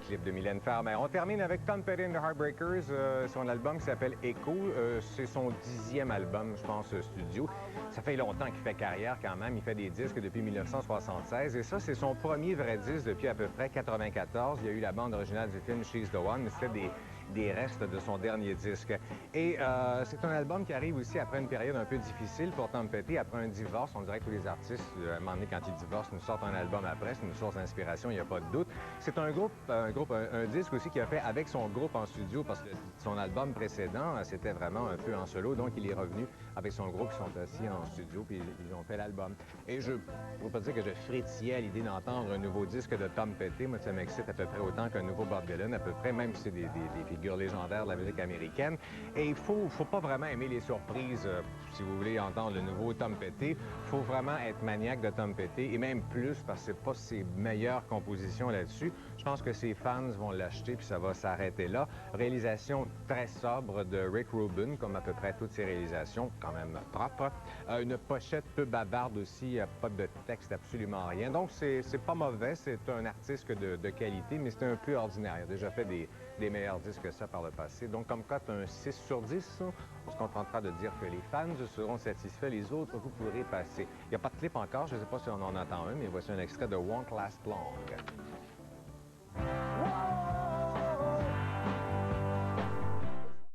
clip de Mylène Farmer. On termine avec Tom Petty and the Heartbreakers, son album qui s'appelle Echo. C'est son 10e album, je pense, studio. Ça fait longtemps qu'il fait carrière quand même. Il fait des disques depuis 1976 et ça, c'est son premier vrai disque depuis à peu près 1994. Il y a eu la bande originale du film She's the One, mais c'était des restes de son dernier disque. Et c'est un album qui arrive aussi après une période un peu difficile pour Tom Petty, après un divorce. On dirait que tous les artistes, à un moment donné, quand ils divorcent, nous sortent un album après. C'est une source d'inspiration, il n'y a pas de doute. C'est un disque aussi qu'il a fait avec son groupe en studio parce que son album précédent, c'était vraiment un peu en solo. Donc, il est revenu avec son groupe, ils sont assis en studio, puis ils ont fait l'album. Et je ne veux pas dire que je frétillais à l'idée d'entendre un nouveau disque de Tom Petty. Moi, ça m'excite à peu près autant qu'un nouveau Bob Dylan, à peu près, même si c'est des figures légendaires de la musique américaine. Et il faut pas vraiment aimer les surprises si vous voulez entendre le nouveau Tom Petty. Il faut vraiment être maniaque de Tom Petty, et même plus, parce que c'est pas ses meilleures compositions là-dessus. Je pense que ses fans vont l'acheter, puis ça va s'arrêter là. Réalisation très sobre de Rick Rubin, comme à peu près toutes ses réalisations, quand même propre. Une pochette peu bavarde aussi, pas de texte, absolument rien. Donc, c'est pas mauvais, c'est un artiste de qualité, mais c'est un peu ordinaire. Il a déjà fait des meilleurs disques que ça par le passé. Donc, comme cote, un 6 sur 10, on se contentera de dire que les fans seront satisfaits, les autres, vous pourrez passer. Il n'y a pas de clip encore, je ne sais pas si on en attend un, mais voici un extrait de Won't Last Long.